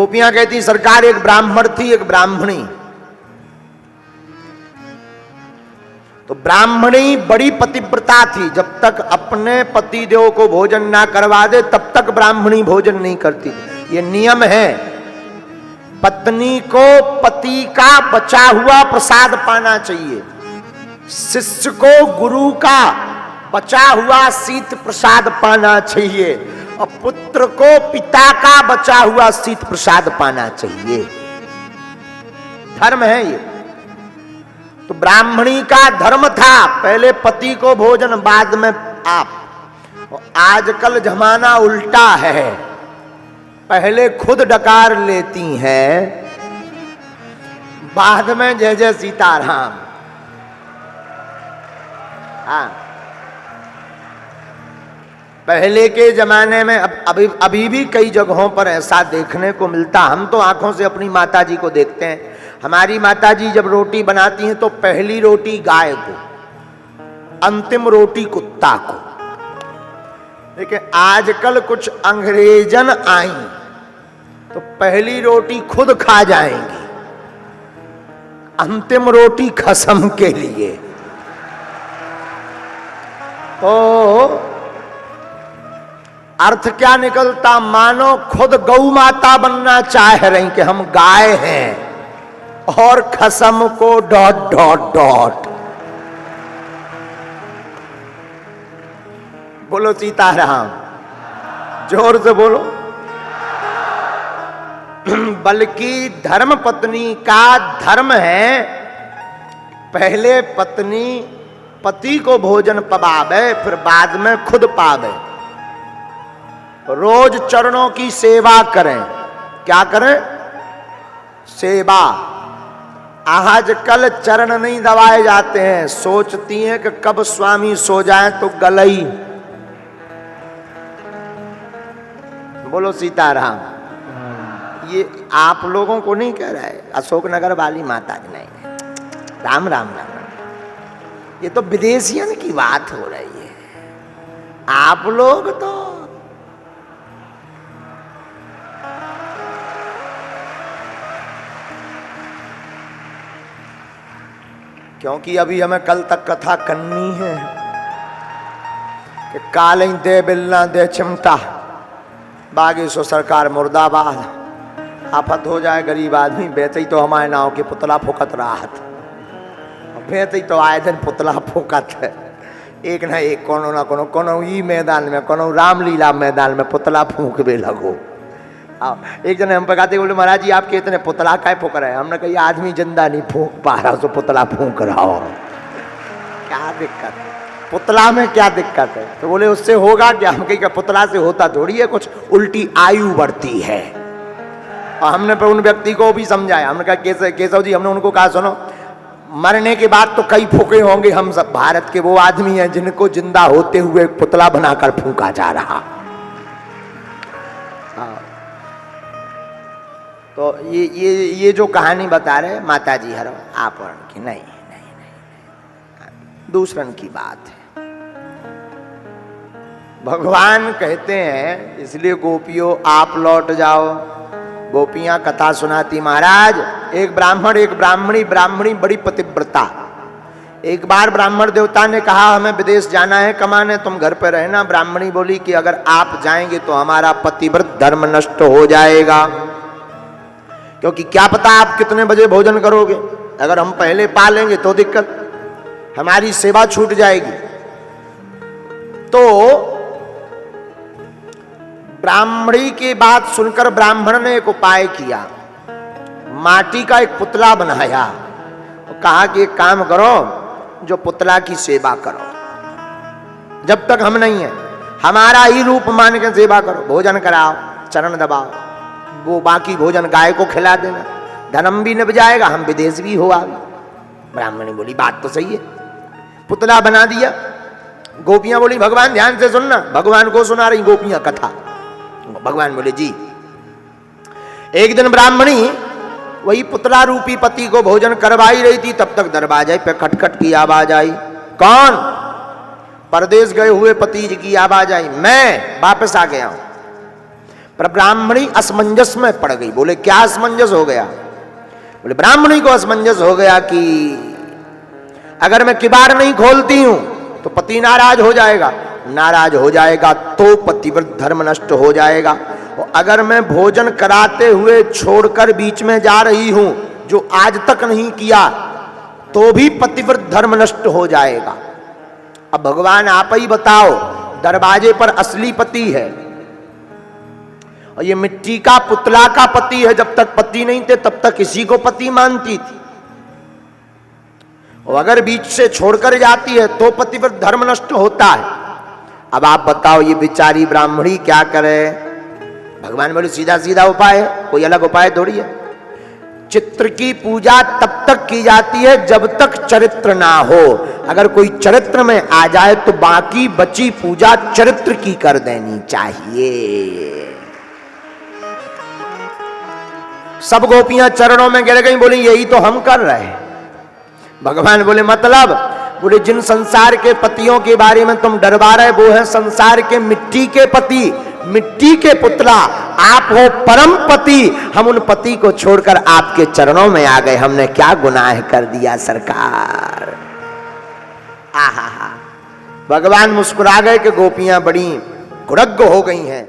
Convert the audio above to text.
गोपियां कहती सरकार एक ब्राह्मण थी एक ब्राह्मणी, तो ब्राह्मणी बड़ी पतिव्रता थी, जब तक अपने पति देव को भोजन ना करवा दे तब तक ब्राह्मणी भोजन नहीं करती थी। ये नियम है, पत्नी को पति का बचा हुआ प्रसाद पाना चाहिए, शिष्य को गुरु का बचा हुआ शीत प्रसाद पाना चाहिए और पुत्र को पिता का बचा हुआ शीत प्रसाद पाना चाहिए। धर्म है ये। तो ब्राह्मणी का धर्म था पहले पति को भोजन बाद में आप। आजकल जमाना उल्टा है, पहले खुद डकार लेती हैं बाद में जय जय सीताराम। हाँ, पहले के जमाने में अभी भी कई जगहों पर ऐसा देखने को मिलता। हम तो आंखों से अपनी माताजी को देखते हैं। हमारी माताजी जब रोटी बनाती हैं तो पहली रोटी गाय को, अंतिम रोटी कुत्ता को। लेकिन आजकल कुछ अंग्रेजन आई तो पहली रोटी खुद खा जाएंगी, अंतिम रोटी खसम के लिए। तो अर्थ क्या निकलता, मानो खुद गौ माता बनना चाह रही कि हम गाय हैं और खसम को डॉट डॉट डॉट। बोलो सीताराम, जोर से बोलो। बल्कि धर्म पत्नी का धर्म है पहले पत्नी पति को भोजन पवावे फिर बाद में खुद पावे। रोज चरणों की सेवा करें। क्या करें? सेवा। आजकल चरण नहीं दबाए जाते हैं, सोचती हैं कि कब स्वामी सो जाए तो गलई। बोलो सीताराम। ये आप लोगों को नहीं कह रहा है, अशोकनगर वाली माता जी नहीं। राम राम राम। ये तो विदेशियन की बात हो रही है। आप लोग तो क्योंकि अभी हमें कल तक कथा करनी है कि कालें दे बिलना दे चिमटा बागेश्वर सरकार मुर्दाबाद। आफत हो जाए गरीब आदमी, बेचे ही तो हमारे नाव के पुतला फूकत राहत, बेचे ही तो आए दिन पुतला फूकत है। एक ना एक कोनो ना कोनो ई मैदान में, कोनो रामलीला मैदान में पुतला फूक भी लगो। एक जने हम पकाते बोले महाराज जी आपके इतने पुतला काय फूक रहे हैं? हमने कहा आदमी जिंदा नहीं फूक पा रहा तो पुतला फूक रहा हो। क्या दिक्कत है? पुतला में क्या दिक्कत है? तो बोले उससे होगा क्या? हम कहीं पुतला से होता थोड़ी है कुछ, उल्टी आयु बढ़ती है। और हमने उन व्यक्ति को भी समझाया। हमने कहा केशव जी, हमने उनको कहा सुनो, मरने के बाद तो कई फूके होंगे, हम सब भारत के वो आदमी हैं जिनको जिंदा होते हुए पुतला बनाकर फूका जा रहा। तो ये जो कहानी बता रहे माता जी हर आपरण की नहीं, दूसरन की बात है। भगवान कहते हैं इसलिए गोपियों आप लौट जाओ। गोपियां कथा सुनाती, महाराज एक ब्राह्मण एक ब्राह्मणी, ब्राह्मणी बड़ी पतिव्रता। एक बार ब्राह्मण देवता ने कहा हमें विदेश जाना है कमाने, तुम घर पर रहना। ब्राह्मणी बोली कि अगर आप जाएंगे तो हमारा पतिव्रत धर्म नष्ट हो जाएगा, क्योंकि क्या पता आप कितने बजे भोजन करोगे। अगर हम पहले पा लेंगे तो दिक्कत, हमारी सेवा छूट जाएगी। तो ब्राह्मणी की बात सुनकर ब्राह्मण ने एक उपाय किया, माटी का एक पुतला बनाया और कहा कि एक काम करो, जो पुतला की सेवा करो, जब तक हम नहीं है हमारा ही रूप मान के सेवा करो, भोजन कराओ, चरण दबाओ, वो बाकी भोजन गाय को खिला देना, धर्म भी निभ जाएगा, हम विदेश भी हो आगे। ब्राह्मणी बोली बात तो सही है, पुतला बना दिया। गोपियां बोली भगवान ध्यान से सुनना, भगवान को सुना रही गोपियां कथा। भगवान बोले जी। एक दिन ब्राह्मणी वही पुतला रूपी पति को भोजन करवाई रही थी, तब तक दरवाजे पे खटखट की आवाज आई। कौन? परदेश गए हुए पति जी की आवाज आई। मैं वापस आ गया हूं। पर ब्राह्मणी असमंजस में पड़ गई। बोले क्या असमंजस हो गया? बोले ब्राह्मणी को असमंजस हो गया कि अगर मैं किबाड़ नहीं खोलती हूं तो पति नाराज हो जाएगा, नाराज हो जाएगा तो पतिव्रत धर्म नष्ट हो जाएगा, और अगर मैं भोजन कराते हुए छोड़कर बीच में जा रही हूं जो आज तक नहीं किया तो भी पतिव्रत धर्म नष्ट हो जाएगा। अब भगवान आप ही बताओ, दरवाजे पर असली पति है और ये मिट्टी का पुतला का पति है। जब तक पति नहीं थे तब तक इसी को पति मानती थी, और अगर बीच से छोड़कर जाती है तो पतिव्रत धर्म नष्ट होता है। अब आप बताओ ये बेचारी ब्राह्मणी क्या करे? भगवान बोले सीधा सीधा उपाय है, कोई अलग उपाय थोड़ी है। चित्र की पूजा तब तक की जाती है जब तक चरित्र ना हो। अगर कोई चरित्र में आ जाए तो बाकी बची पूजा चरित्र की कर देनी चाहिए। सब गोपियां चरणों में गिर गई, बोली यही तो हम कर रहे हैं। भगवान बोले मतलब? बोले जिन संसार के पतियों के बारे में तुम डरवा रहे वो है संसार के मिट्टी के पति, मिट्टी के पुतला। आप हो परम पति, हम उन पति को छोड़कर आपके चरणों में आ गए। हमने क्या गुनाह कर दिया सरकार? आहा हा। भगवान मुस्कुरा गए कि गोपियां बड़ी गुड़ग्ग हो गई हैं।